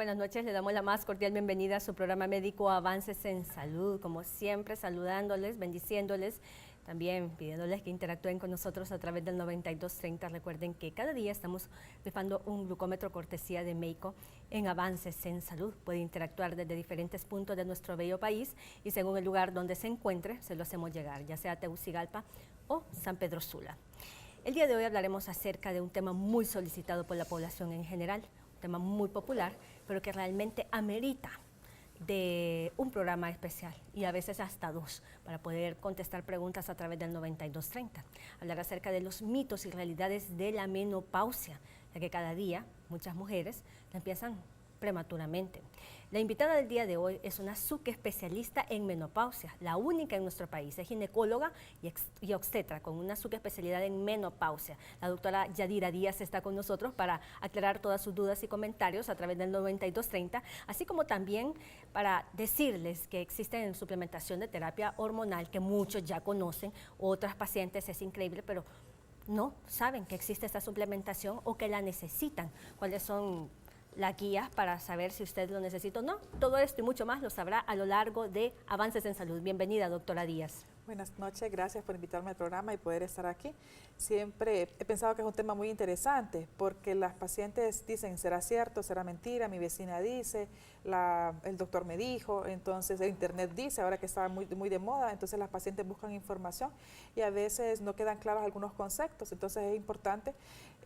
buenas noches. Le damos la más cordial bienvenida a su programa médico Avances en Salud. Como siempre, saludándoles, bendiciéndoles, también pidiéndoles que interactúen con nosotros a través del 9230. Recuerden que cada día estamos rifando un glucómetro cortesía de Meico en Avances en Salud. Puede interactuar desde diferentes puntos de nuestro bello país y según el lugar donde se encuentre, se lo hacemos llegar, ya sea Tegucigalpa o San Pedro Sula. El día de hoy hablaremos acerca de un tema muy solicitado por la población en general, un tema muy popular, pero que realmente amerita de un programa especial y a veces hasta dos para poder contestar preguntas a través del 9230. Hablar acerca de los mitos y realidades de la menopausia, ya que cada día muchas mujeres la empiezan prematuramente. La invitada del día de hoy es una subespecialista en menopausia, la única en nuestro país. Es ginecóloga y obstetra con una subespecialidad en menopausia. La doctora Yadira Díaz está con nosotros para aclarar todas sus dudas y comentarios a través del 9230, así como también para decirles que existe suplementación de terapia hormonal que muchos ya conocen, otras pacientes es increíble, pero no saben que existe esta suplementación o que la necesitan. ¿Cuáles son las guías para saber si usted lo necesita o no? Todo esto y mucho más lo sabrá a lo largo de Avances en Salud. Bienvenida, doctora Díaz. Buenas noches, gracias por invitarme al programa y poder estar aquí. Siempre he pensado que es un tema muy interesante porque las pacientes dicen, ¿será cierto, será mentira? Mi vecina dice, el doctor me dijo, entonces el internet dice, ahora que está muy de moda, entonces las pacientes buscan información y a veces no quedan claros algunos conceptos. Entonces es importante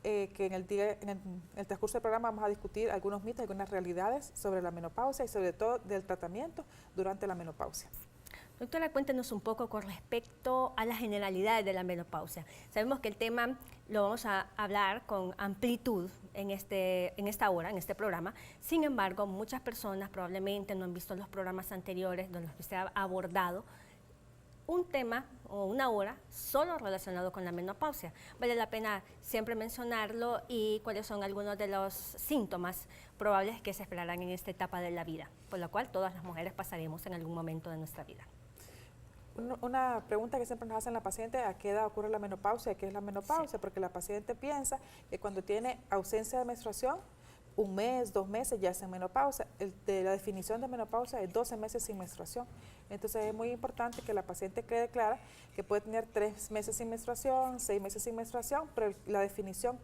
que en el transcurso del programa vamos a discutir algunos mitos, algunas realidades sobre la menopausia y sobre todo del tratamiento durante la menopausia. Doctora, cuéntenos un poco con respecto a las generalidades de la menopausia. Sabemos que el tema lo vamos a hablar con amplitud en esta hora, en este programa. Sin embargo, muchas personas probablemente no han visto los programas anteriores donde usted ha abordado un tema o una hora solo relacionado con la menopausia. Vale la pena siempre mencionarlo y cuáles son algunos de los síntomas probables que se esperarán en esta etapa de la vida, por la cual todas las mujeres pasaremos en algún momento de nuestra vida. Una pregunta que siempre nos hacen la paciente, ¿a qué edad ocurre la menopausia? ¿Qué es la menopausia? Sí. Porque la paciente piensa que cuando tiene ausencia de menstruación, 1 mes, 2 meses ya es en menopausia. La definición de menopausia es 12 meses sin menstruación. Entonces es muy importante que la paciente quede clara que puede tener 3 meses sin menstruación, 6 meses sin menstruación, pero la definición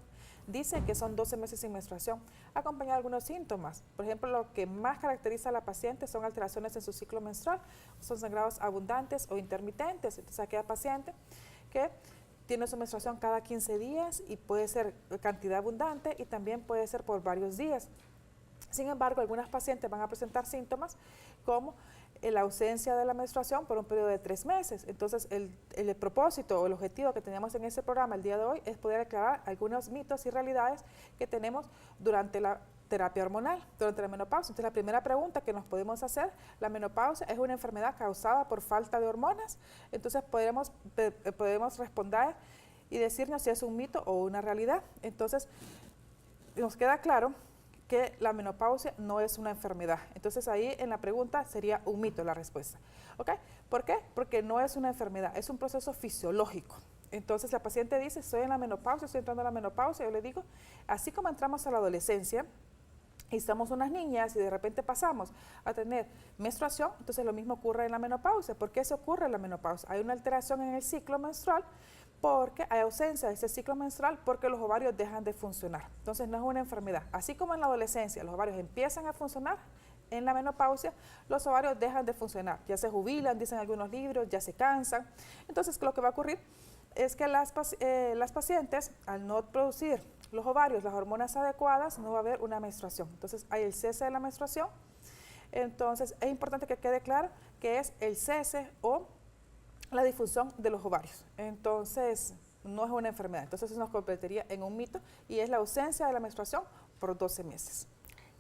dice que son 12 meses sin menstruación, acompañado de algunos síntomas. Por ejemplo, lo que más caracteriza a la paciente son alteraciones en su ciclo menstrual, son sangrados abundantes o intermitentes. Entonces, aquella paciente que tiene su menstruación cada 15 días y puede ser cantidad abundante y también puede ser por varios días. Sin embargo, algunas pacientes van a presentar síntomas como la ausencia de la menstruación por un periodo de 3 meses. Entonces, el propósito o el objetivo que tenemos en este programa el día de hoy es poder aclarar algunos mitos y realidades que tenemos durante la terapia hormonal, durante la menopausia. Entonces, la primera pregunta que nos podemos hacer, ¿la menopausia es una enfermedad causada por falta de hormonas? Entonces, podemos responder y decirnos si es un mito o una realidad. Entonces, nos queda claro que la menopausia no es una enfermedad. Entonces ahí en la pregunta sería un mito la respuesta. ¿Ok? ¿Por qué? Porque no es una enfermedad, es un proceso fisiológico. Entonces la paciente dice, estoy en la menopausia, estoy entrando a la menopausia. Yo le digo, así como entramos a la adolescencia y estamos unas niñas y de repente pasamos a tener menstruación, entonces lo mismo ocurre en la menopausia. ¿Por qué se ocurre en la menopausia? Hay una alteración en el ciclo menstrual porque hay ausencia de ese ciclo menstrual porque los ovarios dejan de funcionar. Entonces no es una enfermedad. Así como en la adolescencia los ovarios empiezan a funcionar, en la menopausia los ovarios dejan de funcionar. Ya se jubilan, dicen algunos libros, ya se cansan. Entonces lo que va a ocurrir es que las pacientes, al no producir los ovarios las hormonas adecuadas, no va a haber una menstruación. Entonces hay el cese de la menstruación. Entonces es importante que quede claro que es el cese o la disfunción de los ovarios. Entonces, no es una enfermedad. Entonces, eso nos convertiría en un mito y es la ausencia de la menstruación por 12 meses.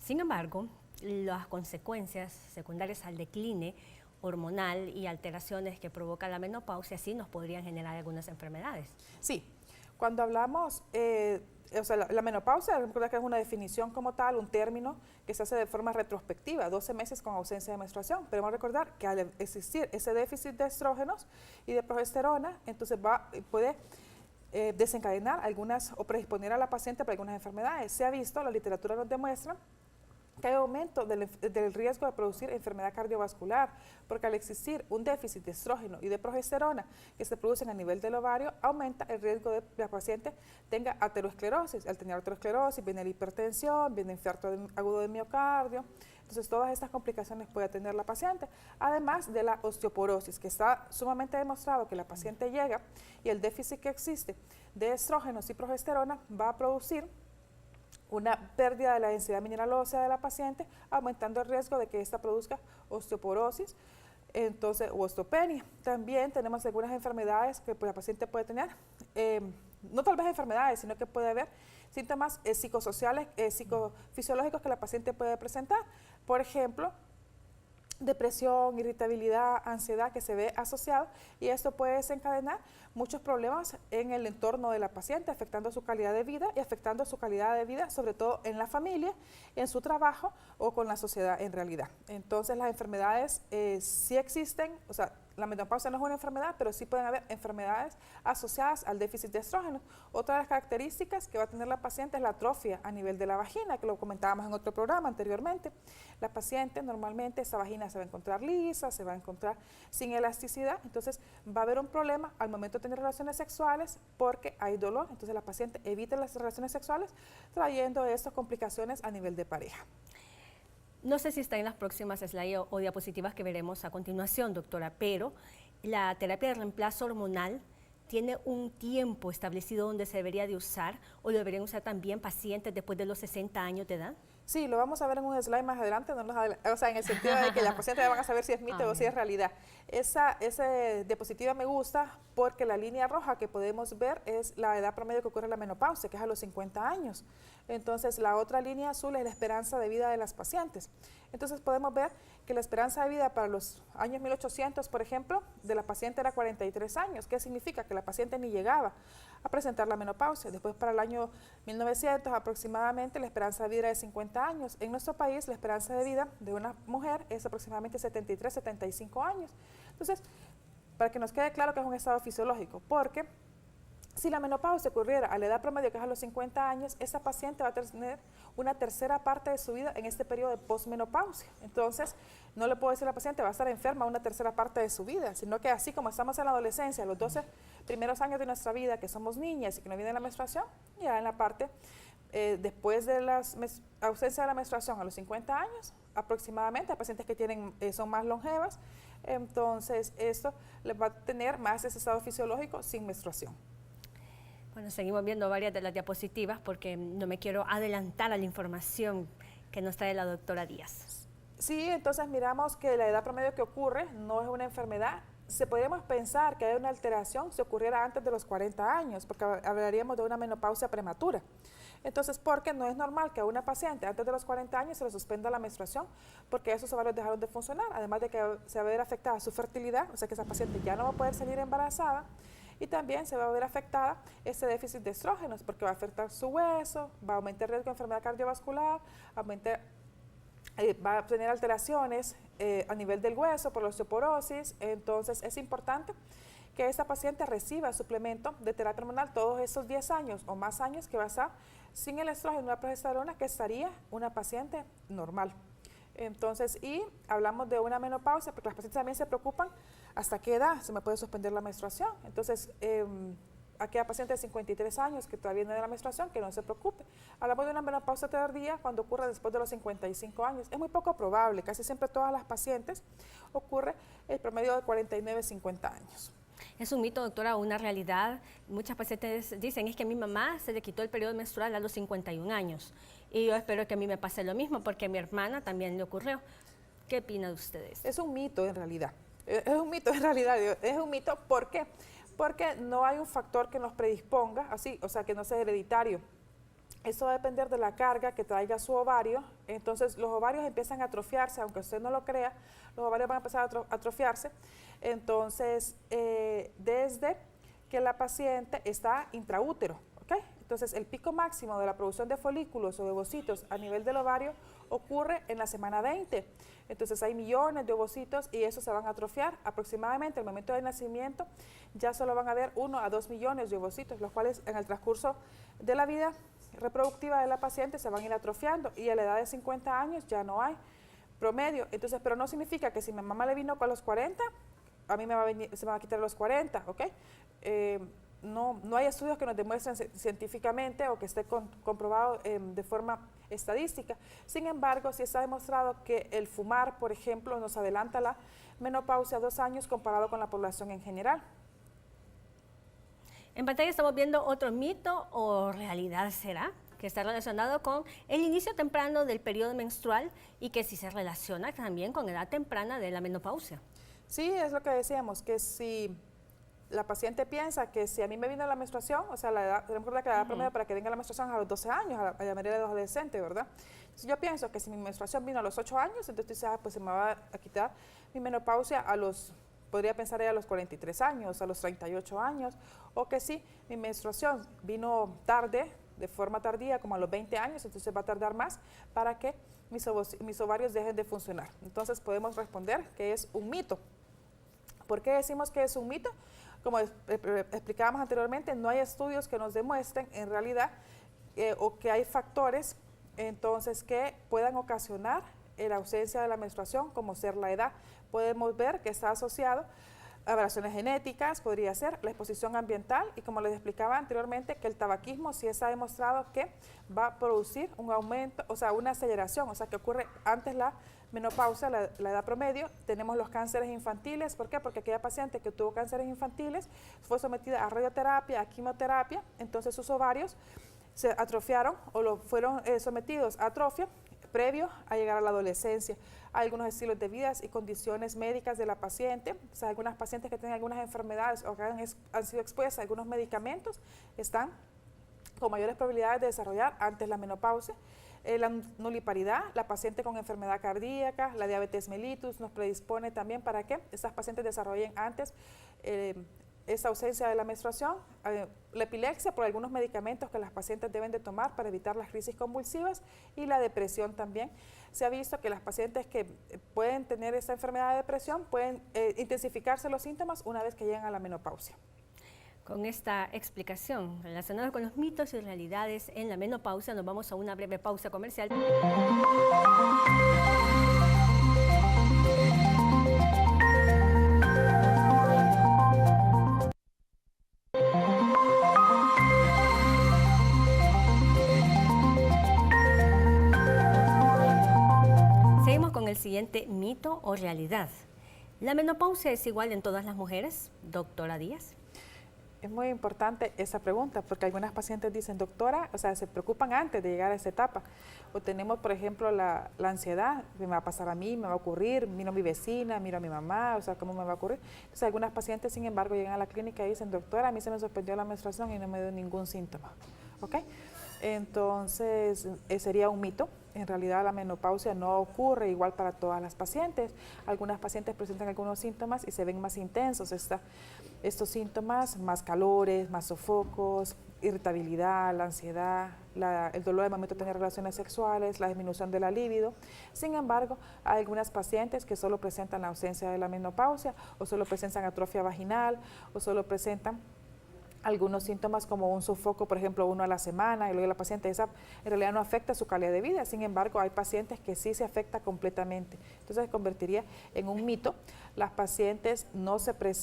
Sin embargo, las consecuencias secundarias al decline hormonal y alteraciones que provoca la menopausia sí nos podrían generar algunas enfermedades. Sí, cuando hablamos, la menopausia, recuerda que es una definición como tal, un término que se hace de forma retrospectiva, 12 meses con ausencia de menstruación. Pero debemos recordar que al existir ese déficit de estrógenos y de progesterona, entonces puede desencadenar algunas o predisponer a la paciente para algunas enfermedades. Se ha visto, la literatura nos demuestra que hay aumento del riesgo de producir enfermedad cardiovascular, porque al existir un déficit de estrógeno y de progesterona que se producen a nivel del ovario, aumenta el riesgo de que la paciente tenga aterosclerosis. Al tener aterosclerosis viene la hipertensión, viene infarto agudo de miocardio. Entonces, todas estas complicaciones puede tener la paciente, además de la osteoporosis, que está sumamente demostrado que la paciente llega y el déficit que existe de estrógenos y progesterona va a producir una pérdida de la densidad mineral ósea de la paciente, aumentando el riesgo de que ésta produzca osteoporosis, entonces, o osteopenia. También tenemos algunas enfermedades que la paciente puede tener, no tal vez enfermedades, sino que puede haber síntomas psicosociales, psicofisiológicos que la paciente puede presentar. Por ejemplo, depresión, irritabilidad, ansiedad que se ve asociado, y esto puede desencadenar muchos problemas en el entorno de la paciente, afectando su calidad de vida y afectando su calidad de vida sobre todo en la familia, en su trabajo o con la sociedad en realidad. Entonces las enfermedades sí existen, o sea, la menopausia no es una enfermedad, pero sí pueden haber enfermedades asociadas al déficit de estrógeno. Otra de las características que va a tener la paciente es la atrofia a nivel de la vagina, que lo comentábamos en otro programa anteriormente. La paciente normalmente esa vagina se va a encontrar lisa, se va a encontrar sin elasticidad, entonces va a haber un problema al momento de tener relaciones sexuales porque hay dolor, entonces la paciente evita las relaciones sexuales trayendo estas complicaciones a nivel de pareja. No sé si está en las próximas slides o diapositivas que veremos a continuación, doctora, pero la terapia de reemplazo hormonal tiene un tiempo establecido donde se debería de usar o lo deberían usar también pacientes después de los 60 años de edad. Sí, lo vamos a ver en un slide más adelante, o sea, en el sentido de que las pacientes van a saber si es mito o si es realidad. Esa diapositiva me gusta porque la línea roja que podemos ver es la edad promedio que ocurre en la menopausia, que es a los 50 años. Entonces, la otra línea azul es la esperanza de vida de las pacientes. Entonces, podemos ver que la esperanza de vida para los años 1800, por ejemplo, de la paciente era 43 años. ¿Qué significa? Que la paciente ni llegaba a presentar la menopausia. Después, para el año 1900, aproximadamente, la esperanza de vida era de 50 años. En nuestro país, la esperanza de vida de una mujer es aproximadamente 73, 75 años. Entonces, para que nos quede claro que es un estado fisiológico, porque si la menopausia ocurriera a la edad promedio, que es a los 50 años, esa paciente va a tener una tercera parte de su vida en este periodo de posmenopausia. Entonces, no le puedo decir a la paciente va a estar enferma una tercera parte de su vida, sino que así como estamos en la adolescencia, los 12 primeros años de nuestra vida, que somos niñas y que no viene la menstruación, ya en la parte después de la ausencia de la menstruación a los 50 años, aproximadamente, hay pacientes que son más longevas, entonces esto les va a tener más ese estado fisiológico sin menstruación. Bueno, seguimos viendo varias de las diapositivas porque no me quiero adelantar a la información que nos trae la doctora Díaz. Sí, entonces miramos que la edad promedio que ocurre no es una enfermedad. Podríamos pensar que hay una alteración si ocurriera antes de los 40 años, porque hablaríamos de una menopausia prematura. Entonces, porque no es normal que a una paciente antes de los 40 años se le suspenda la menstruación, porque esos ovarios dejaron de funcionar, además de que se va a ver afectada su fertilidad, o sea que esa paciente ya no va a poder salir embarazada, y también se va a ver afectada ese déficit de estrógenos, porque va a afectar su hueso, va a aumentar el riesgo de enfermedad cardiovascular, va a tener alteraciones a nivel del hueso por la osteoporosis. Entonces es importante que esta paciente reciba suplemento de terapia hormonal todos esos 10 años o más años que va a estar sin el estrógeno y la progesterona, que estaría una paciente normal. Entonces, y hablamos de una menopausia, porque las pacientes también se preocupan hasta qué edad se me puede suspender la menstruación. Entonces, aquella paciente de 53 años que todavía no tiene la menstruación, que no se preocupe. Hablamos de una menopausia tardía cuando ocurre después de los 55 años. Es muy poco probable, casi siempre todas las pacientes ocurre el promedio de 49, 50 años. Es un mito, doctora, una realidad. Muchas pacientes dicen, es que a mi mamá se le quitó el periodo menstrual a los 51 años. Y yo espero que a mí me pase lo mismo, porque a mi hermana también le ocurrió. ¿Qué opinan ustedes? Es un mito en realidad. Es un mito en realidad. Es un mito, ¿por qué? Porque no hay un factor que nos predisponga, así, o sea, que no sea hereditario. Eso va a depender de la carga que traiga su ovario. Entonces, los ovarios empiezan a atrofiarse, aunque usted no lo crea, los ovarios van a empezar a atrofiarse. Entonces, desde que la paciente está intraútero, ¿ok? Entonces, el pico máximo de la producción de folículos o de ovocitos a nivel del ovario ocurre en la semana 20. Entonces, hay millones de ovocitos y esos se van a atrofiar. Aproximadamente al momento del nacimiento ya solo van a haber 1 a 2 millones de ovocitos, los cuales en el transcurso de la vida reproductiva de la paciente se van a ir atrofiando y a la edad de 50 años ya no hay promedio. Entonces, pero no significa que si mi mamá le vino con los 40, a mí se me va a quitar los 40, ¿ok? No hay estudios que nos demuestren científicamente o que esté comprobado de forma estadística. Sin embargo, sí está demostrado que el fumar, por ejemplo, nos adelanta la menopausia 2 años comparado con la población en general. En pantalla estamos viendo otro mito o realidad, ¿será?, que está relacionado con el inicio temprano del periodo menstrual y que sí se relaciona también con edad temprana de la menopausia. Sí, es lo que decíamos, que si la paciente piensa que si a mí me vino la menstruación, o sea, la edad, tenemos que recordar que la edad promedio para que venga la menstruación a los 12 años, a la mayoría de los adolescentes, ¿verdad? Entonces yo pienso que si mi menstruación vino a los 8 años, entonces pues se me va a quitar mi menopausia podría pensar a los 43 años, a los 38 años, o que si mi menstruación vino tarde, de forma tardía, como a los 20 años, entonces va a tardar más para que mis ovarios dejen de funcionar. Entonces podemos responder que es un mito. ¿Por qué decimos que es un mito? Como explicábamos anteriormente, no hay estudios que nos demuestren en realidad o que hay factores entonces que puedan ocasionar la ausencia de la menstruación, como ser la edad. Podemos ver que está asociado a variaciones genéticas, podría ser la exposición ambiental y como les explicaba anteriormente que el tabaquismo sí está demostrado que va a producir un aumento, o sea, una aceleración, o sea, que ocurre antes la menopausia, la edad promedio. Tenemos los cánceres infantiles, ¿por qué? Porque aquella paciente que tuvo cánceres infantiles fue sometida a radioterapia, a quimioterapia, entonces sus ovarios se atrofiaron o fueron sometidos a atrofia previo a llegar a la adolescencia. Hay algunos estilos de vida y condiciones médicas de la paciente, o sea, algunas pacientes que tienen algunas enfermedades o que han sido expuestas a algunos medicamentos están con mayores probabilidades de desarrollar antes la menopausia. La nuliparidad, la paciente con enfermedad cardíaca, la diabetes mellitus nos predispone también para que estas pacientes desarrollen antes esa ausencia de la menstruación, la epilepsia por algunos medicamentos que las pacientes deben de tomar para evitar las crisis convulsivas y la depresión también. Se ha visto que las pacientes que pueden tener esta enfermedad de depresión pueden intensificarse los síntomas una vez que llegan a la menopausia. Con esta explicación relacionada con los mitos y realidades en la menopausia, nos vamos a una breve pausa comercial. Seguimos con el siguiente mito o realidad. ¿La menopausia es igual en todas las mujeres, doctora Díaz? Es muy importante esa pregunta porque algunas pacientes dicen, doctora, o sea, se preocupan antes de llegar a esa etapa. O tenemos, por ejemplo, la ansiedad, me va a pasar a mí, me va a ocurrir, miro a mi vecina, miro a mi mamá, o sea, ¿cómo me va a ocurrir? Entonces, algunas pacientes, sin embargo, llegan a la clínica y dicen, doctora, a mí se me suspendió la menstruación y no me dio ningún síntoma. ¿Ok? Entonces, sería un mito. En realidad la menopausia no ocurre igual para todas las pacientes. Algunas pacientes presentan algunos síntomas y se ven más intensos estos síntomas, más calores, más sofocos, irritabilidad, la ansiedad, el dolor al momento de tener relaciones sexuales, la disminución de la libido. Sin embargo, hay algunas pacientes que solo presentan la ausencia de la menopausia o solo presentan atrofia vaginal o solo presentan algunos síntomas como un sofoco, por ejemplo, 1 a la semana, y luego la paciente esa en realidad no afecta su calidad de vida. Sin embargo, hay pacientes que sí se afecta completamente. Entonces se convertiría en un mito. Las pacientes,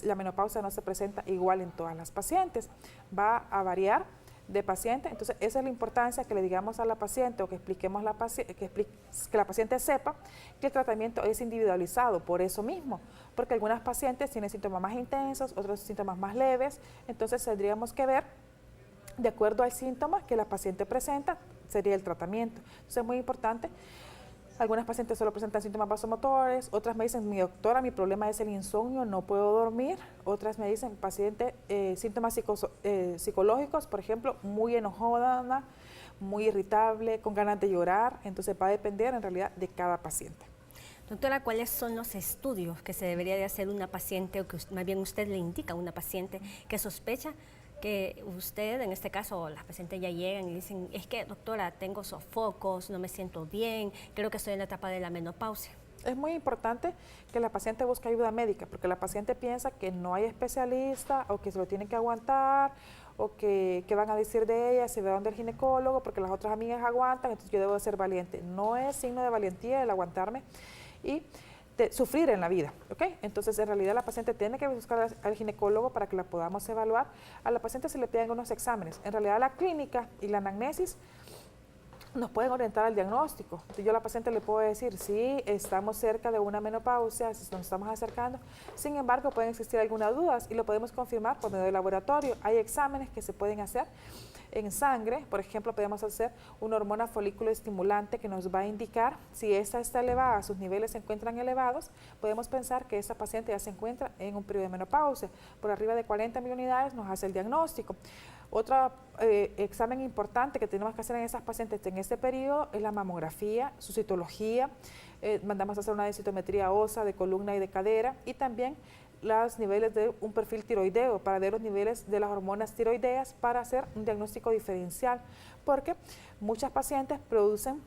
la menopausia no se presenta igual en todas las pacientes. Va a variar de paciente, entonces esa es la importancia que le digamos a la paciente o que expliquemos que la paciente sepa que el tratamiento es individualizado por eso mismo, porque algunas pacientes tienen síntomas más intensos, otros síntomas más leves, entonces tendríamos que ver de acuerdo al síntoma que la paciente presenta, sería el tratamiento. Entonces es muy importante. Algunas pacientes solo presentan síntomas vasomotores, otras me dicen, mi doctora, mi problema es el insomnio, no puedo dormir. Otras me dicen, paciente, síntomas psicológicos, por ejemplo, muy enojona, muy irritable, con ganas de llorar. Entonces va a depender en realidad de cada paciente. Doctora, ¿cuáles son los estudios que se debería de hacer una paciente o que más bien usted le indica a una paciente que sospecha que usted, en este caso, las pacientes ya llegan y dicen, es que doctora, tengo sofocos, no me siento bien, creo que estoy en la etapa de la menopausia? Es muy importante que la paciente busque ayuda médica, porque la paciente piensa que no hay especialista o que se lo tienen que aguantar o que van a decir de ella si va donde el ginecólogo porque las otras amigas aguantan, entonces yo debo de ser valiente. No es signo de valentía el aguantarme y de sufrir en la vida, ¿ok? Entonces, en realidad, la paciente tiene que buscar al ginecólogo para que la podamos evaluar. A la paciente se le piden unos exámenes. En realidad, la clínica y la anamnesis nos pueden orientar al diagnóstico. Entonces, yo a la paciente le puedo decir, sí, estamos cerca de una menopausia, si nos estamos acercando. Sin embargo, pueden existir algunas dudas y lo podemos confirmar por medio del laboratorio. Hay exámenes que se pueden hacer en sangre. Por ejemplo, podemos hacer una hormona folículo estimulante que nos va a indicar si esta está elevada, sus niveles se encuentran elevados. Podemos pensar que esta paciente ya se encuentra en un periodo de menopausia. Por arriba de 40.000 unidades nos hace el diagnóstico. Otro examen importante que tenemos que hacer en esas pacientes en este periodo es la mamografía, su citología, mandamos a hacer una densitometría ósea de columna y de cadera y también los niveles de un perfil tiroideo para ver los niveles de las hormonas tiroideas para hacer un diagnóstico diferencial, porque muchas pacientes producen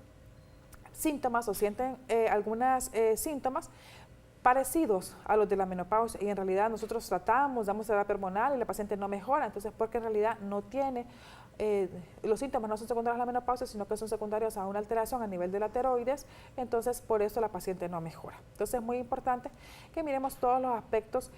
síntomas o sienten algunos síntomas parecidos a los de la menopausia y en realidad nosotros tratamos, damos terapia hormonal y la paciente no mejora, entonces porque en realidad no tiene, los síntomas no son secundarios a la menopausia, sino que son secundarios a una alteración a nivel de la tiroides, entonces por eso la paciente no mejora. Entonces es muy importante que miremos todos los aspectos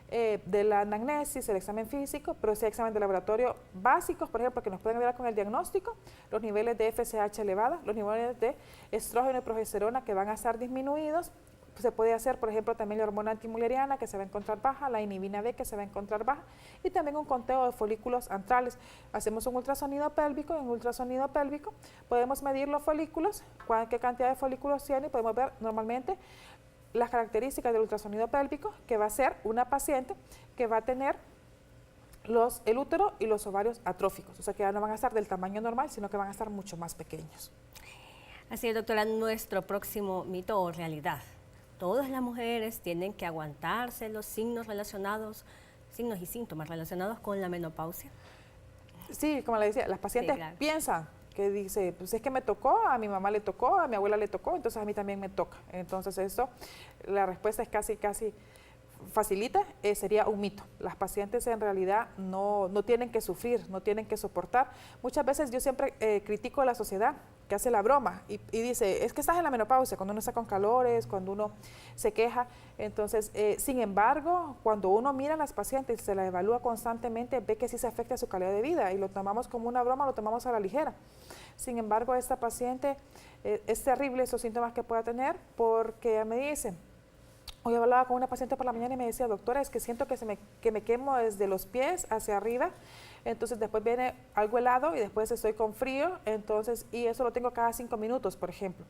de la anamnesis, el examen físico, pero ese examen de laboratorio básicos, por ejemplo, que nos pueden ayudar con el diagnóstico, los niveles de FSH elevados, los niveles de estrógeno y progesterona que van a estar disminuidos. Se puede hacer, por ejemplo, también la hormona antimuleriana que se va a encontrar baja, la inhibina B que se va a encontrar baja y también un conteo de folículos antrales. Hacemos un ultrasonido pélvico y en ultrasonido pélvico podemos medir los folículos, qué cantidad de folículos tiene y podemos ver normalmente las características del ultrasonido pélvico que va a ser una paciente que va a tener el útero y los ovarios atróficos, o sea que ya no van a estar del tamaño normal, sino que van a estar mucho más pequeños. Así es, doctora, nuestro próximo mito o realidad. Todas las mujeres tienen que aguantarse los signos y síntomas relacionados con la menopausia. Sí, como le decía, las pacientes piensan que dice, pues es que me tocó, a mi mamá le tocó, a mi abuela le tocó, entonces a mí también me toca. Entonces eso, la respuesta es casi facilita, sería un mito. Las pacientes en realidad no tienen que sufrir, no tienen que soportar. Muchas veces yo siempre critico a la sociedad que hace la broma y dice, es que estás en la menopausia, cuando uno está con calores, cuando uno se queja. Entonces, sin embargo, cuando uno mira a las pacientes y se las evalúa constantemente, ve que sí se afecta su calidad de vida y lo tomamos como una broma, lo tomamos a la ligera. Sin embargo, esta paciente es terrible esos síntomas que pueda tener porque me dice, hoy hablaba con una paciente por la mañana y me decía, doctora, es que siento que me quemo desde los pies hacia arriba, entonces después viene algo helado y después estoy con frío, entonces, y eso lo tengo cada 5 minutos, por ejemplo.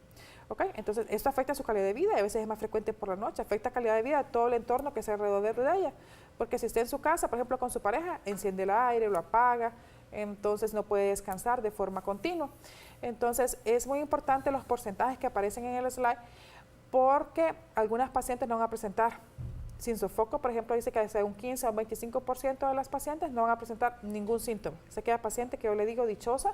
¿Okay? Entonces, esto afecta su calidad de vida y a veces es más frecuente por la noche, afecta calidad de vida a todo el entorno que se alrededor de ella, porque si está en su casa, por ejemplo, con su pareja, enciende el aire, lo apaga, entonces no puede descansar de forma continua. Entonces, es muy importante los porcentajes que aparecen en el slide, porque algunas pacientes no van a presentar sin sofoco, por ejemplo, dice que hasta un 15 o un 25% de las pacientes no van a presentar ningún síntoma. Se queda paciente que yo le digo dichosa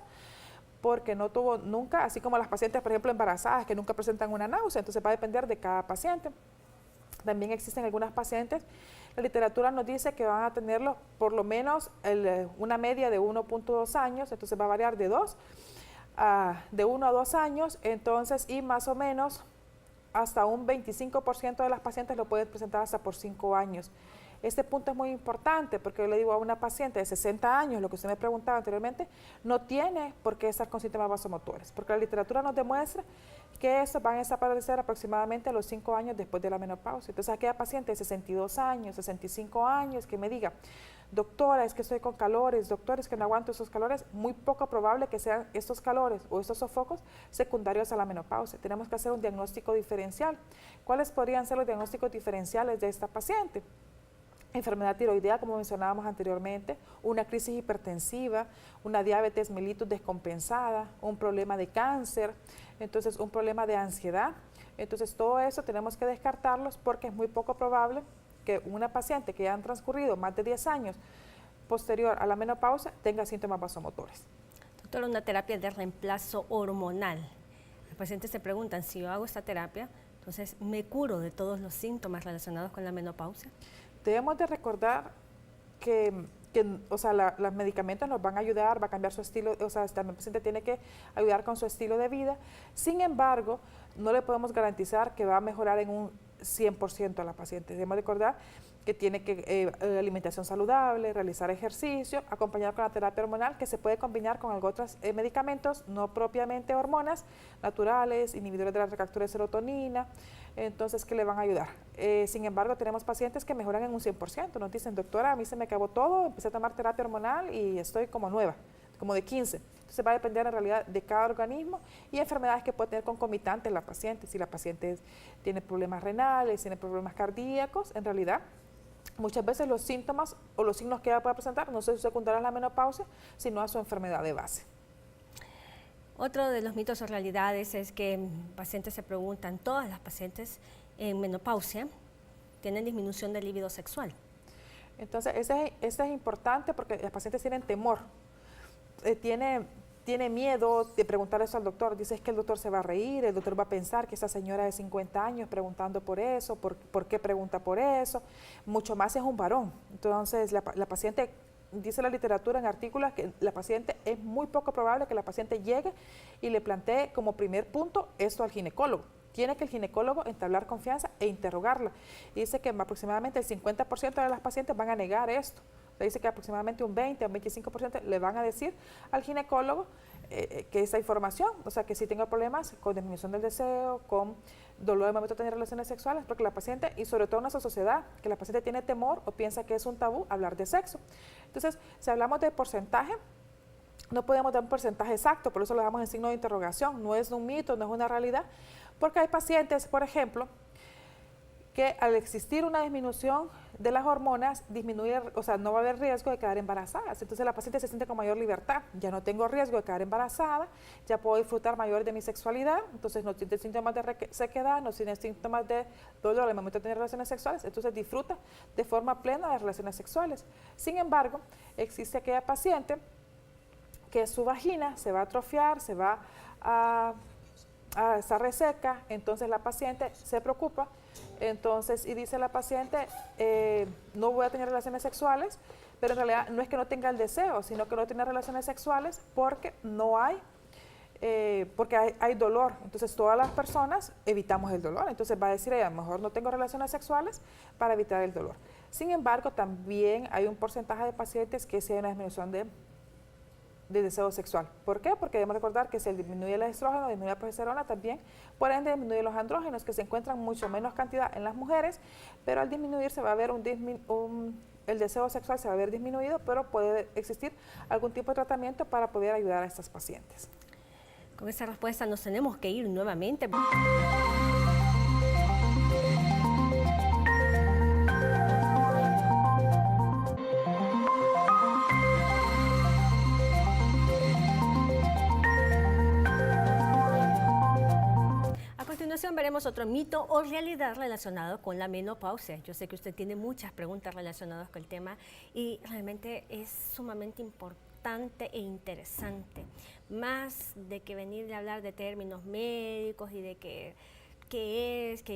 porque no tuvo nunca, así como las pacientes, por ejemplo, embarazadas que nunca presentan una náusea, entonces va a depender de cada paciente. También existen algunas pacientes, la literatura nos dice que van a tenerlo por lo menos una media de 1.2 años, entonces va a variar de 1 a 2 años, entonces y más o menos hasta un 25% de las pacientes lo pueden presentar hasta por 5 años. Este punto es muy importante porque yo le digo a una paciente de 60 años, lo que usted me preguntaba anteriormente, no tiene por qué estar con síntomas vasomotores, porque la literatura nos demuestra que estos van a desaparecer aproximadamente a los 5 años después de la menopausia. Entonces, aquella paciente de 62 años, 65 años, que me diga, doctora, es que estoy con calores, doctor, es que no aguanto esos calores, muy poco probable que sean estos calores o estos sofocos secundarios a la menopausia. Tenemos que hacer un diagnóstico diferencial. ¿Cuáles podrían ser los diagnósticos diferenciales de esta paciente? Enfermedad tiroidea, como mencionábamos anteriormente, una crisis hipertensiva, una diabetes mellitus descompensada, un problema de cáncer, entonces un problema de ansiedad. Entonces todo eso tenemos que descartarlos porque es muy poco probable que una paciente que ya han transcurrido más de 10 años posterior a la menopausia tenga síntomas vasomotores. Doctora, una terapia de reemplazo hormonal. Los pacientes se preguntan, si yo hago esta terapia, Entonces, ¿me curo de todos los síntomas relacionados con la menopausia? Debemos de recordar que o sea, los medicamentos nos van a ayudar, va a cambiar su estilo, o sea, también el paciente tiene que ayudar con su estilo de vida. Sin embargo, no le podemos garantizar que va a mejorar en un 100% a la paciente. Debemos recordar que tiene que alimentación saludable, realizar ejercicio, acompañado con la terapia hormonal, que se puede combinar con otros medicamentos, no propiamente hormonas, naturales, inhibidores de la recaptura de serotonina, entonces que le van a ayudar. Sin embargo, tenemos pacientes que mejoran en un 100%, nos dicen, doctora, a mí se me acabó todo, empecé a tomar terapia hormonal y estoy como nueva, como de 15. Entonces va a depender en realidad de cada organismo y enfermedades que puede tener concomitantes la paciente. Si la paciente tiene problemas renales, tiene problemas cardíacos, en realidad muchas veces los síntomas o los signos que ella puede presentar no son secundarios a la menopausia, sino a su enfermedad de base. Otro de los mitos o realidades es que pacientes se preguntan, ¿todas las pacientes en menopausia tienen disminución del líbido sexual? Entonces, ese es importante porque las pacientes tienen temor, tiene miedo de preguntar eso al doctor. Dice, es que el doctor se va a reír, el doctor va a pensar que esa señora de 50 años preguntando por eso, ¿por qué pregunta por eso? Mucho más si es un varón. Entonces, la paciente, dice la literatura en artículos que la paciente, es muy poco probable que la paciente llegue y le plantee como primer punto esto al ginecólogo. Tiene que el ginecólogo entablar confianza e interrogarla. Y dice que aproximadamente el 50% de las pacientes van a negar esto. Le dice que aproximadamente un 20 o un 25% le van a decir al ginecólogo que esa información, o sea, que si tengo problemas con disminución del deseo, con dolor al momento de tener relaciones sexuales, porque la paciente, y sobre todo en nuestra sociedad, que la paciente tiene temor o piensa que es un tabú hablar de sexo. Entonces, si hablamos de porcentaje, no podemos dar un porcentaje exacto, por eso lo damos en signo de interrogación, no es un mito, no es una realidad, porque hay pacientes, por ejemplo, que al existir una disminución de las hormonas, disminuye, o sea, no va a haber riesgo de quedar embarazadas. Entonces la paciente se siente con mayor libertad. Ya no tengo riesgo de quedar embarazada, ya puedo disfrutar mayor de mi sexualidad, entonces no tiene síntomas de sequedad, no tiene síntomas de dolor al momento de tener relaciones sexuales, entonces disfruta de forma plena de relaciones sexuales. Sin embargo, existe aquella paciente que su vagina se va a atrofiar, se va a estar reseca, entonces la paciente se preocupa, entonces, y dice la paciente, no voy a tener relaciones sexuales, pero en realidad no es que no tenga el deseo, sino que no tiene relaciones sexuales porque no hay, porque hay dolor. Entonces todas las personas evitamos el dolor, entonces va a decir, a lo mejor no tengo relaciones sexuales para evitar el dolor. Sin embargo, también hay un porcentaje de pacientes que sí hay una disminución de deseo sexual. ¿Por qué? Porque debemos recordar que si disminuye el estrógeno, disminuye la progesterona también, por ende disminuye los andrógenos, que se encuentran mucho menos cantidad en las mujeres, pero al disminuir se va a ver el deseo sexual se va a ver disminuido, pero puede existir algún tipo de tratamiento para poder ayudar a estas pacientes. Con esa respuesta nos tenemos que ir nuevamente. A continuación veremos otro mito o realidad relacionado con la menopausia. Yo sé que usted tiene muchas preguntas relacionadas con el tema y realmente es sumamente importante e interesante. Más de que venir de hablar de términos médicos y de que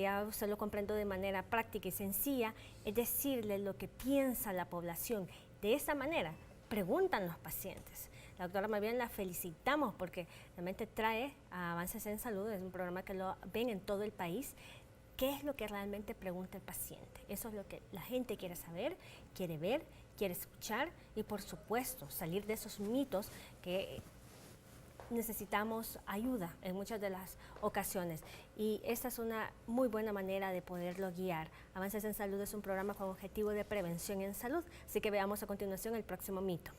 ya usted lo comprendo de manera práctica y sencilla, es decirle lo que piensa la población. De esta manera, preguntan los pacientes. La doctora, más bien la felicitamos porque realmente trae a Avances en Salud, es un programa que lo ven en todo el país. ¿Qué es lo que realmente pregunta el paciente? Eso es lo que la gente quiere saber, quiere ver, quiere escuchar y por supuesto salir de esos mitos que necesitamos ayuda en muchas de las ocasiones y esta es una muy buena manera de poderlo guiar. Avances en Salud es un programa con objetivo de prevención en salud, así que veamos a continuación el próximo mito.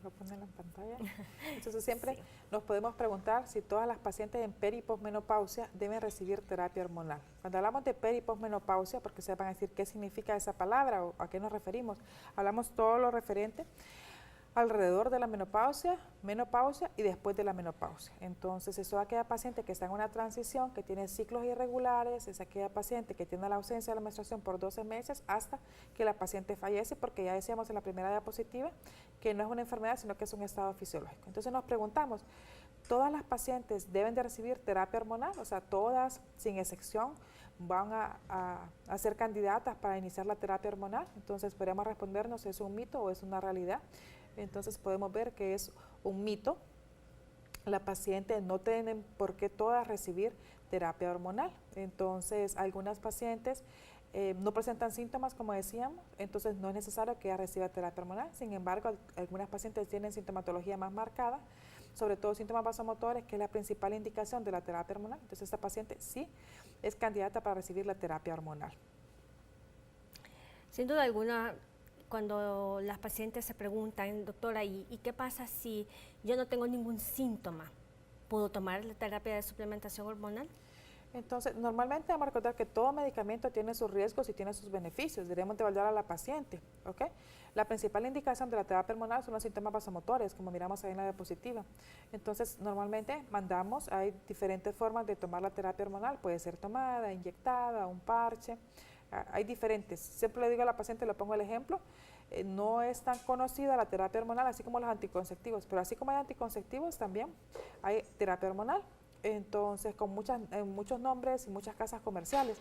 Lo ponen en pantalla. Entonces siempre sí, nos podemos preguntar si todas las pacientes en peri y posmenopausia deben recibir terapia hormonal. Cuando hablamos de peri y posmenopausia, porque se van a decir qué significa esa palabra o a qué nos referimos, hablamos todo lo referente alrededor de la menopausia y después de la menopausia. Entonces, eso es aquella paciente que está en una transición, que tiene ciclos irregulares, es aquella paciente que tiene la ausencia de la menstruación por 12 meses hasta que la paciente fallece, porque ya decíamos en la primera diapositiva que no es una enfermedad, sino que es un estado fisiológico. Entonces nos preguntamos, todas las pacientes deben de recibir terapia hormonal, o sea, todas, sin excepción, van a ser candidatas para iniciar la terapia hormonal. Entonces podemos respondernos si es un mito o es una realidad. Entonces podemos ver que es un mito. La paciente no tienen por qué todas recibir terapia hormonal. Entonces algunas pacientes no presentan síntomas, como decíamos, entonces no es necesario que ella reciba terapia hormonal. Sin embargo, algunas pacientes tienen sintomatología más marcada, sobre todo síntomas vasomotores, que es la principal indicación de la terapia hormonal. Entonces esta paciente sí es candidata para recibir la terapia hormonal. Sin duda alguna, cuando las pacientes se preguntan, doctora, ¿y qué pasa si yo no tengo ningún síntoma? ¿Puedo tomar la terapia de suplementación hormonal? Entonces, normalmente vamos a recordar que todo medicamento tiene sus riesgos y tiene sus beneficios. Debemos de evaluar a la paciente, ¿ok? La principal indicación de la terapia hormonal son los síntomas vasomotores, como miramos ahí en la diapositiva. Entonces, normalmente mandamos, hay diferentes formas de tomar la terapia hormonal. Puede ser tomada, inyectada, un parche. Hay diferentes. Siempre le digo a la paciente, le pongo el ejemplo, no es tan conocida la terapia hormonal, así como los anticonceptivos, pero así como hay anticonceptivos, también hay terapia hormonal. Entonces, con muchos nombres y muchas casas comerciales.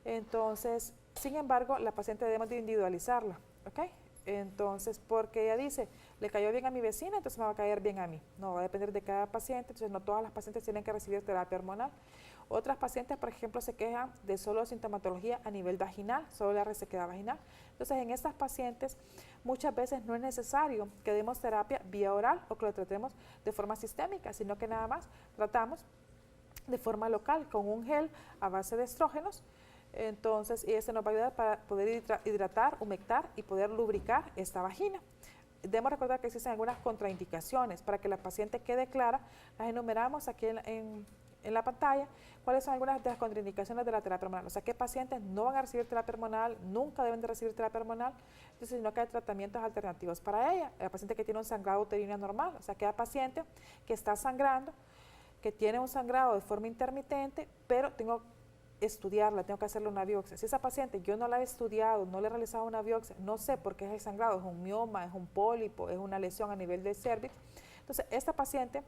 Entonces, sin embargo, la paciente debemos de individualizarla, ¿ok? Entonces, porque ella dice, le cayó bien a mi vecina, entonces me va a caer bien a mí. No, va a depender de cada paciente, entonces no todas las pacientes tienen que recibir terapia hormonal. Otras pacientes, por ejemplo, se quejan de solo sintomatología a nivel vaginal, solo la resequedad vaginal. Entonces, en estas pacientes, muchas veces no es necesario que demos terapia vía oral o que lo tratemos de forma sistémica, sino que nada más tratamos de forma local con un gel a base de estrógenos. Entonces, y este nos va a ayudar para poder hidratar, humectar y poder lubricar esta vagina. Debemos recordar que existen algunas contraindicaciones. Para que la paciente quede clara, las enumeramos aquí en la pantalla, cuáles son algunas de las contraindicaciones de la terapia hormonal. O sea, qué pacientes no van a recibir terapia hormonal, nunca deben de recibir terapia hormonal, entonces, sino que hay tratamientos alternativos para ella. La paciente que tiene un sangrado uterino anormal, o sea, aquella paciente que está sangrando, que tiene un sangrado de forma intermitente, pero tengo que estudiarla, tengo que hacerle una biopsia. Si esa paciente yo no la he estudiado, no le he realizado una biopsia, no sé por qué es el sangrado, es un mioma, es un pólipo, es una lesión a nivel del cérvix, entonces esta paciente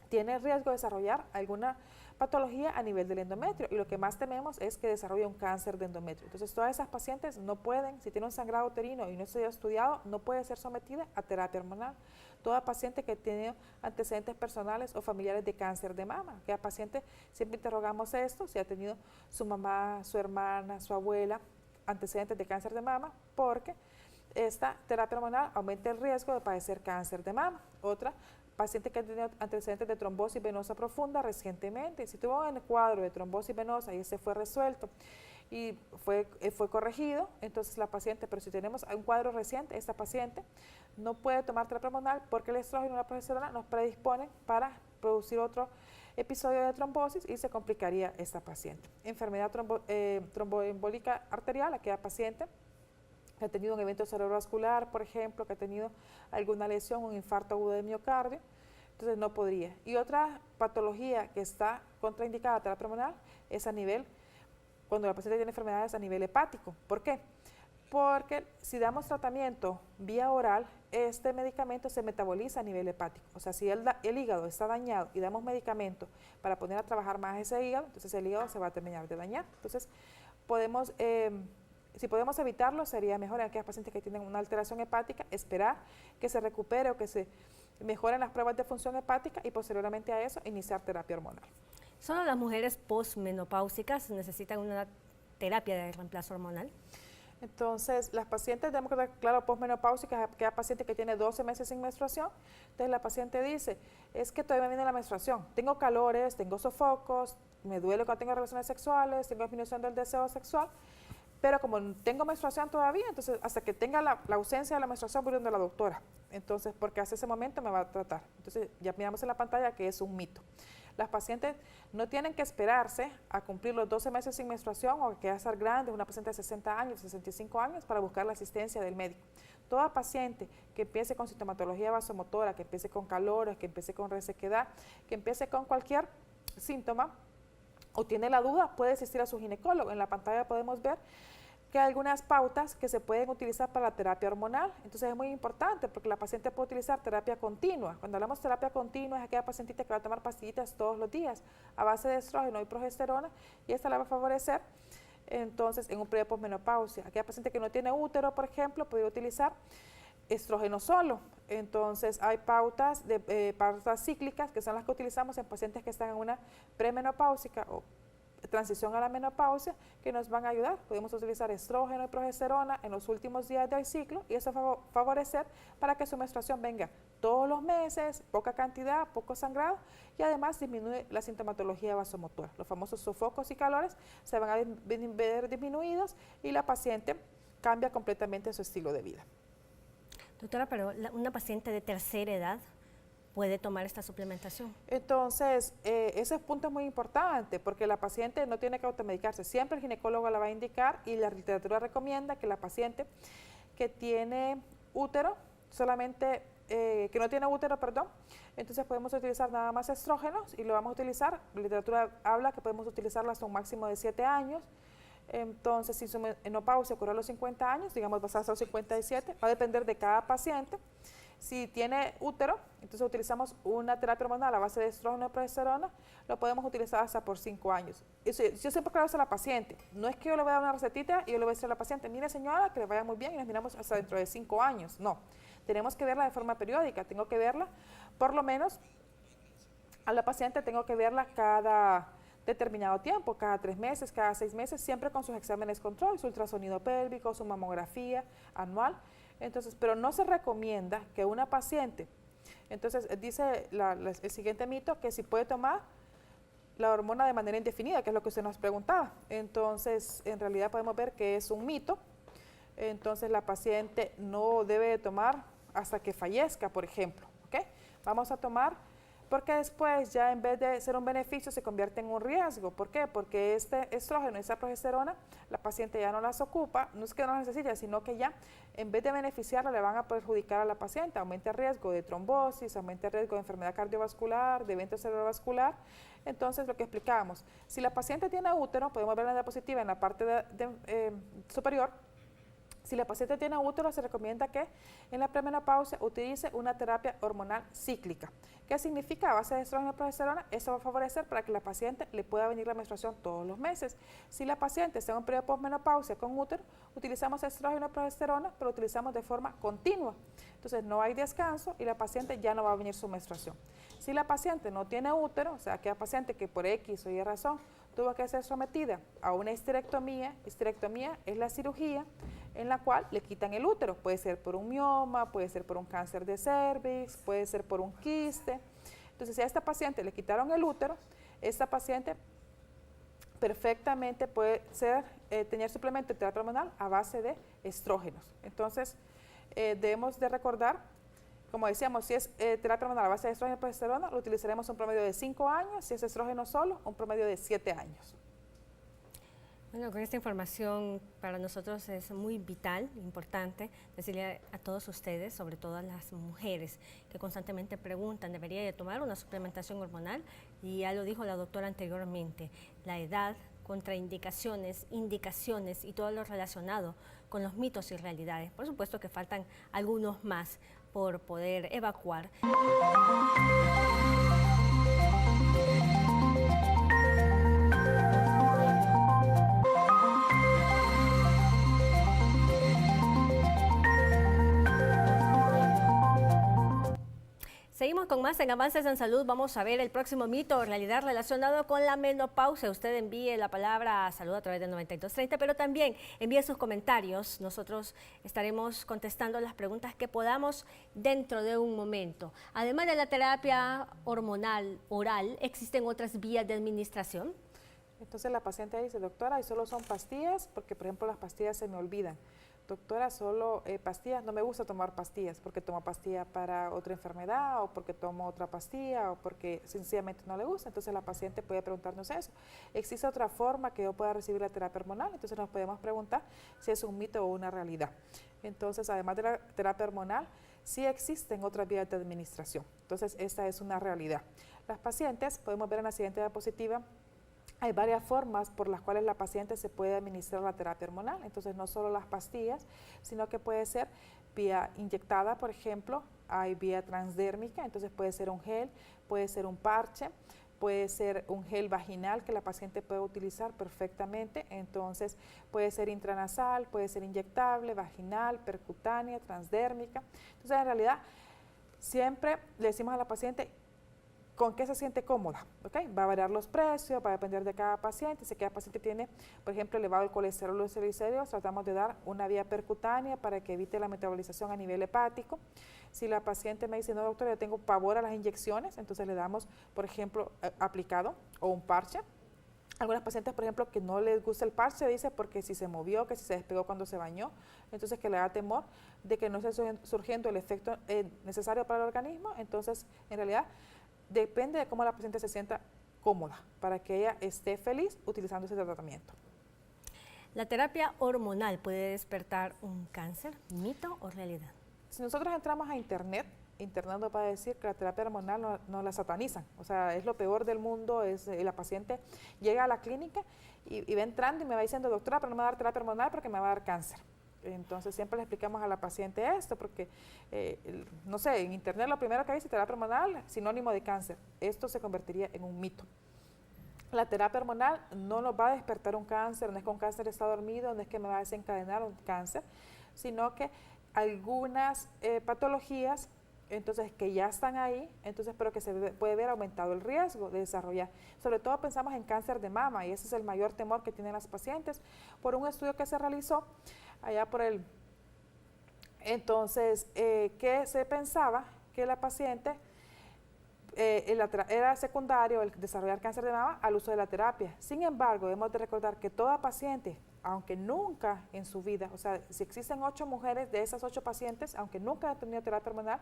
tiene el riesgo de desarrollar alguna patología a nivel del endometrio y lo que más tememos es que desarrolle un cáncer de endometrio. Entonces todas esas pacientes no pueden, si tiene un sangrado uterino y no se ha estudiado, no puede ser sometida a terapia hormonal. Toda paciente que tiene antecedentes personales o familiares de cáncer de mama, que a paciente siempre interrogamos esto, si ha tenido su mamá, su hermana, su abuela, antecedentes de cáncer de mama, porque esta terapia hormonal aumenta el riesgo de padecer cáncer de mama. Otra, paciente que ha tenido antecedentes de trombosis venosa profunda recientemente, si tuvo un cuadro de trombosis venosa y ese fue resuelto y fue corregido, entonces la paciente, pero si tenemos un cuadro reciente, esta paciente no puede tomar terapia hormonal porque el estrógeno y la progesterona nos predisponen para producir otro episodio de trombosis y se complicaría esta paciente. Enfermedad tromboembólica arterial, aquella paciente que ha tenido un evento cerebrovascular, por ejemplo, que ha tenido alguna lesión, un infarto agudo de miocardio, entonces no podría. Y otra patología que está contraindicada a terapia hormonal es a nivel, cuando la paciente tiene enfermedades a nivel hepático. ¿Por qué? Porque si damos tratamiento vía oral, este medicamento se metaboliza a nivel hepático. O sea, si el hígado está dañado y damos medicamento para poner a trabajar más ese hígado, entonces el hígado se va a terminar de dañar. Entonces, si podemos evitarlo, sería mejor en aquellas pacientes que tienen una alteración hepática, esperar que se recupere o que se mejoren las pruebas de función hepática y posteriormente a eso iniciar terapia hormonal. ¿Solo las mujeres posmenopáusicas necesitan una terapia de reemplazo hormonal? Entonces, las pacientes, tenemos que ver, claro, posmenopáusicas, aquella paciente que tiene 12 meses sin menstruación, entonces la paciente dice, es que todavía viene la menstruación, tengo calores, tengo sofocos, me duele cuando tengo relaciones sexuales, tengo disminución del deseo sexual, pero como tengo menstruación todavía, entonces hasta que tenga la ausencia de la menstruación voy donde la doctora, entonces porque hasta ese momento me va a tratar. Entonces ya miramos en la pantalla que es un mito. Las pacientes no tienen que esperarse a cumplir los 12 meses sin menstruación o que va a ser grande, una paciente de 60 años, 65 años, para buscar la asistencia del médico. Toda paciente que empiece con sintomatología vasomotora, que empiece con calores, que empiece con resequedad, que empiece con cualquier síntoma o tiene la duda, puede asistir a su ginecólogo. En la pantalla podemos ver que hay algunas pautas que se pueden utilizar para la terapia hormonal. Entonces es muy importante porque la paciente puede utilizar terapia continua. Cuando hablamos de terapia continua es aquella pacientita que va a tomar pastillitas todos los días a base de estrógeno y progesterona, y esta la va a favorecer entonces en un periodo de posmenopausia. Aquella paciente que no tiene útero, por ejemplo, podría utilizar estrógeno solo. Entonces hay pautas cíclicas que son las que utilizamos en pacientes que están en una premenopáusica o transición a la menopausia, que nos van a ayudar. Podemos utilizar estrógeno y progesterona en los últimos días del ciclo, y eso va a favorecer para que su menstruación venga todos los meses, poca cantidad, poco sangrado, y además disminuye la sintomatología vasomotora. Los famosos sofocos y calores se van a ver disminuidos y la paciente cambia completamente su estilo de vida. Doctora, pero una paciente de tercera edad puede tomar esta suplementación. Entonces, ese punto es muy importante porque la paciente no tiene que automedicarse. Siempre el ginecólogo la va a indicar, y la literatura recomienda que la paciente que tiene útero, solamente, que no tiene útero, perdón, entonces podemos utilizar nada más estrógenos, y lo vamos a utilizar, la literatura habla que podemos utilizarlo hasta un máximo de 7 años. Entonces, si su menopausia ocurre a los 50 años, digamos pasar hasta los 57, va a depender de cada paciente. Si tiene útero, entonces utilizamos una terapia hormonal a base de estrógeno y progesterona, lo podemos utilizar hasta por 5 años. Eso, yo siempre creo eso a la paciente, no es que yo le voy a dar una recetita y yo le voy a decir a la paciente, mire señora, que le vaya muy bien y nos miramos hasta dentro de 5 años. No, tenemos que verla de forma periódica, tengo que verla, por lo menos a la paciente tengo que verla cada determinado tiempo, cada 3 meses, cada 6 meses, siempre con sus exámenes control, su ultrasonido pélvico, su mamografía anual. Entonces, pero no se recomienda que una paciente, entonces dice el siguiente mito, que si puede tomar la hormona de manera indefinida, que es lo que usted nos preguntaba. Entonces, en realidad podemos ver que es un mito. Entonces, la paciente no debe tomar hasta que fallezca, por ejemplo. ¿Okay? Vamos a tomar, porque después ya en vez de ser un beneficio se convierte en un riesgo. ¿Por qué? Porque este estrógeno y esa progesterona la paciente ya no las ocupa, no es que no las necesite, sino que ya en vez de beneficiarla le van a perjudicar a la paciente, aumenta el riesgo de trombosis, aumenta el riesgo de enfermedad cardiovascular, de evento cerebrovascular. Entonces, lo que explicábamos, si la paciente tiene útero, podemos ver la diapositiva en la parte superior. Si la paciente tiene útero, se recomienda que en la premenopausia utilice una terapia hormonal cíclica. ¿Qué significa? A base de estrógeno y progesterona, eso va a favorecer para que la paciente le pueda venir la menstruación todos los meses. Si la paciente está en un periodo de posmenopausia con útero, utilizamos estrógeno y progesterona, pero utilizamos de forma continua. Entonces no hay descanso y la paciente ya no va a venir su menstruación. Si la paciente no tiene útero, o sea, aquella paciente que por X o Y razón tuvo que ser sometida a una histerectomía es la cirugía en la cual le quitan el útero, puede ser por un mioma, puede ser por un cáncer de cervix, puede ser por un quiste. Entonces, si a esta paciente le quitaron el útero, esta paciente perfectamente puede tener suplemento de terapia hormonal a base de estrógenos. Entonces, debemos de recordar, como decíamos, si es terapia hormonal a base de estrógeno y progesterona, lo utilizaremos un promedio de 5 años, si es estrógeno solo, un promedio de 7 años. Bueno, con esta información para nosotros es muy vital, importante decirle a todos ustedes, sobre todo a las mujeres que constantemente preguntan, ¿debería de tomar una suplementación hormonal? Y ya lo dijo la doctora anteriormente, la edad, contraindicaciones, indicaciones y todo lo relacionado con los mitos y realidades. Por supuesto que faltan algunos más por poder evacuar. Seguimos con más en Avances en Salud. Vamos a ver el próximo mito o realidad relacionado con la menopausia. Usted envíe la palabra salud a través del 9230, pero también envíe sus comentarios. Nosotros estaremos contestando las preguntas que podamos dentro de un momento. Además de la terapia hormonal oral, ¿existen otras vías de administración? Entonces la paciente dice, doctora, ¿y solo son pastillas? Porque, por ejemplo, las pastillas se me olvidan. Doctora, solo pastillas, no me gusta tomar pastillas porque tomo pastilla para otra enfermedad o porque tomo otra pastilla o porque sencillamente no le gusta. Entonces la paciente puede preguntarnos eso. ¿Existe otra forma que yo pueda recibir la terapia hormonal? Entonces nos podemos preguntar si es un mito o una realidad. Entonces, además de la terapia hormonal, sí existen otras vías de administración. Entonces, esta es una realidad. Las pacientes, podemos ver en la siguiente diapositiva, hay varias formas por las cuales la paciente se puede administrar la terapia hormonal. Entonces, no solo las pastillas, sino que puede ser vía inyectada, por ejemplo, hay vía transdérmica, entonces puede ser un gel, puede ser un parche, puede ser un gel vaginal que la paciente puede utilizar perfectamente, entonces puede ser intranasal, puede ser inyectable, vaginal, percutánea, transdérmica. Entonces, en realidad, siempre le decimos a la paciente con qué se siente cómoda, ¿ok? Va a variar los precios, va a depender de cada paciente. Si cada paciente tiene, por ejemplo, elevado el colesterol o los triglicéridos, tratamos de dar una vía percutánea para que evite la metabolización a nivel hepático. Si la paciente me dice, no doctora, yo tengo pavor a las inyecciones, entonces le damos, por ejemplo, aplicado o un parche. Algunas pacientes, por ejemplo, que no les gusta el parche, dice porque si se movió, que si se despegó cuando se bañó, entonces que le da temor de que no esté surgiendo el efecto necesario para el organismo. Entonces, en realidad, depende de cómo la paciente se sienta cómoda para que ella esté feliz utilizando ese tratamiento. ¿La terapia hormonal puede despertar un cáncer? ¿Mito o realidad? Si nosotros entramos a internet nos va a decir que la terapia hormonal no la satanizan, o sea, es lo peor del mundo, la paciente llega a la clínica y va entrando y me va diciendo, doctora, pero no me va a dar terapia hormonal porque me va a dar cáncer. Entonces siempre le explicamos a la paciente esto, porque, no sé, en internet lo primero que dice terapia hormonal, sinónimo de cáncer. Esto se convertiría en un mito. La terapia hormonal no nos va a despertar un cáncer, no es que un cáncer está dormido, no es que me va a desencadenar un cáncer, sino que algunas patologías, entonces que ya están ahí, entonces pero que se puede ver aumentado el riesgo de desarrollar. Sobre todo pensamos en cáncer de mama y ese es el mayor temor que tienen las pacientes por un estudio que se realizó allá por el... Entonces, que se pensaba que la paciente era secundario el desarrollar cáncer de mama al uso de la terapia. Sin embargo, debemos de recordar que toda paciente, aunque nunca en su vida, o sea, si existen 8 mujeres, de esas 8 pacientes, aunque nunca han tenido terapia hormonal,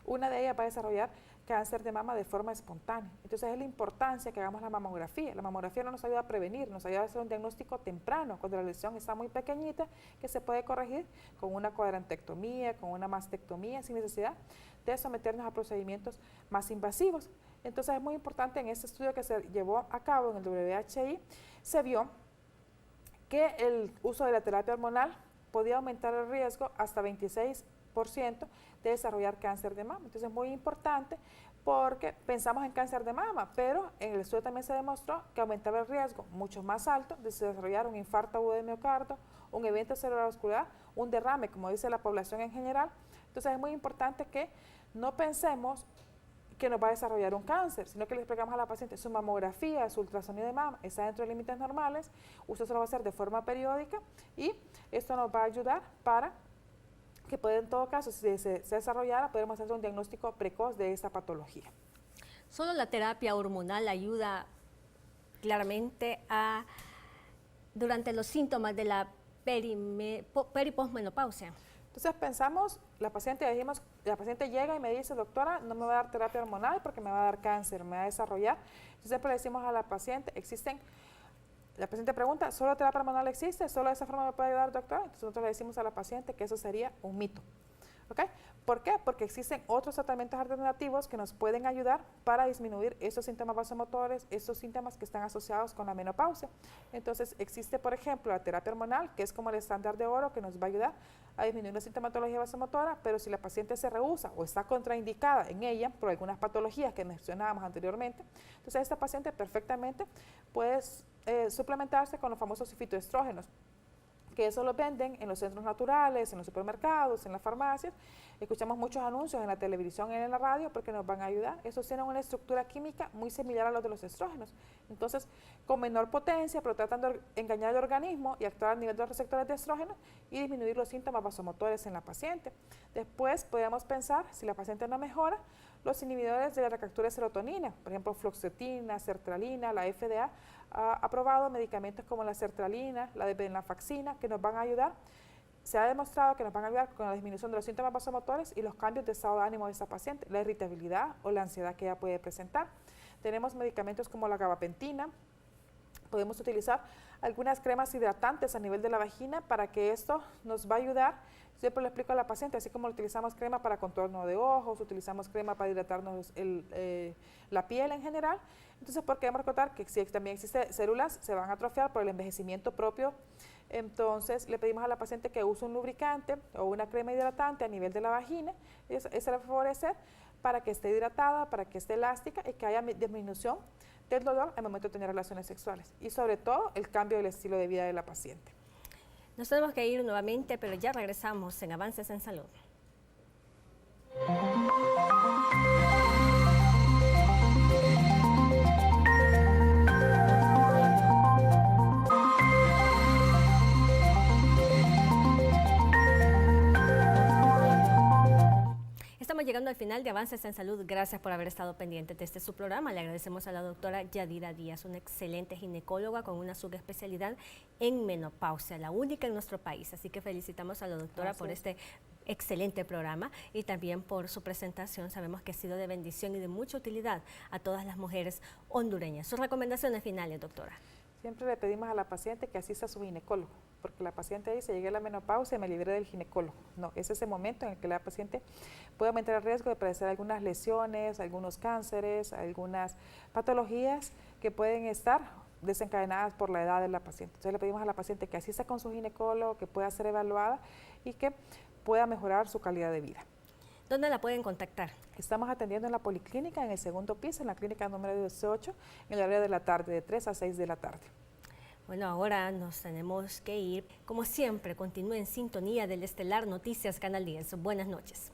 una de ellas va a desarrollar cáncer de mama de forma espontánea. Entonces es la importancia que hagamos la mamografía. La mamografía no nos ayuda a prevenir, nos ayuda a hacer un diagnóstico temprano, cuando la lesión está muy pequeñita, que se puede corregir con una cuadrantectomía, con una mastectomía, sin necesidad de someternos a procedimientos más invasivos. Entonces es muy importante, en este estudio que se llevó a cabo en el WHI, se vio que el uso de la terapia hormonal podía aumentar el riesgo hasta 26% de desarrollar cáncer de mama. Entonces es muy importante porque pensamos en cáncer de mama, pero en el estudio también se demostró que aumentaba el riesgo mucho más alto de desarrollar un infarto agudo de miocardio, un evento cerebrovascular, un derrame, como dice la población en general. Entonces es muy importante que no pensemos que nos va a desarrollar un cáncer, sino que le explicamos a la paciente su mamografía, su ultrasonido de mama está dentro de límites normales, usted se lo va a hacer de forma periódica y esto nos va a ayudar para que puede, en todo caso, si se desarrollara, podemos hacer un diagnóstico precoz de esta patología. ¿Solo la terapia hormonal ayuda claramente durante los síntomas de la periposmenopausia? Entonces pensamos, la paciente llega y me dice, doctora, no me va a dar terapia hormonal porque me va a dar cáncer, me va a desarrollar. Entonces siempre le decimos a la paciente, la paciente pregunta, ¿solo terapia hormonal existe? ¿Solo de esa forma me puede ayudar, doctora? Entonces nosotros le decimos a la paciente que eso sería un mito. ¿Okay? ¿Por qué? Porque existen otros tratamientos alternativos que nos pueden ayudar para disminuir esos síntomas vasomotores, esos síntomas que están asociados con la menopausia. Entonces existe, por ejemplo, la terapia hormonal, que es como el estándar de oro, que nos va a ayudar a disminuir la sintomatología vasomotora, pero si la paciente se rehúsa o está contraindicada en ella por algunas patologías que mencionábamos anteriormente, entonces esta paciente perfectamente puede suplementarse con los famosos fitoestrógenos, que eso lo venden en los centros naturales, en los supermercados, en las farmacias. Escuchamos muchos anuncios en la televisión y en la radio porque nos van a ayudar. Esos tienen una estructura química muy similar a los de los estrógenos. Entonces, con menor potencia, pero tratan de engañar al organismo y actuar a nivel de los receptores de estrógeno y disminuir los síntomas vasomotores en la paciente. Después, podemos pensar, si la paciente no mejora, los inhibidores de la recaptura de serotonina, por ejemplo, fluoxetina, sertralina, la FDA, ha aprobado medicamentos como la sertralina, la de venlafaxina, que nos van a ayudar. Se ha demostrado que nos van a ayudar con la disminución de los síntomas vasomotores y los cambios de estado de ánimo de esta paciente, la irritabilidad o la ansiedad que ella puede presentar. Tenemos medicamentos como la gabapentina. Podemos utilizar algunas cremas hidratantes a nivel de la vagina para que esto nos va a ayudar Siempre le explico a la paciente, así como utilizamos crema para contorno de ojos, utilizamos crema para hidratarnos la piel en general. Entonces, porque debemos recordar que si también existen células, se van a atrofiar por el envejecimiento propio. Entonces, le pedimos a la paciente que use un lubricante o una crema hidratante a nivel de la vagina. Eso le va a favorecer para que esté hidratada, para que esté elástica y que haya disminución del dolor al momento de tener relaciones sexuales. Y sobre todo, el cambio del estilo de vida de la paciente. Nos tenemos que ir nuevamente, pero ya regresamos en Avances en Salud. Estamos llegando al final de Avances en Salud. Gracias por haber estado pendiente de este su programa. Le agradecemos a la doctora Yadira Díaz, una excelente ginecóloga con una subespecialidad en menopausia, la única en nuestro país. Así que felicitamos a la doctora por este excelente programa y también por su presentación. Sabemos que ha sido de bendición y de mucha utilidad a todas las mujeres hondureñas. Sus recomendaciones finales, doctora. Siempre le pedimos a la paciente que asista a su ginecólogo, porque la paciente dice, llegué a la menopausia y me libré del ginecólogo. No, es ese momento en el que la paciente puede aumentar el riesgo de padecer algunas lesiones, algunos cánceres, algunas patologías que pueden estar desencadenadas por la edad de la paciente. Entonces le pedimos a la paciente que asista con su ginecólogo, que pueda ser evaluada y que pueda mejorar su calidad de vida. ¿Dónde la pueden contactar? Estamos atendiendo en la policlínica, en el segundo piso, en la clínica número 18, en el área de la tarde, de 3 a 6 de la tarde. Bueno, ahora nos tenemos que ir. Como siempre, continúe en sintonía del Estelar Noticias Canal 10. Buenas noches.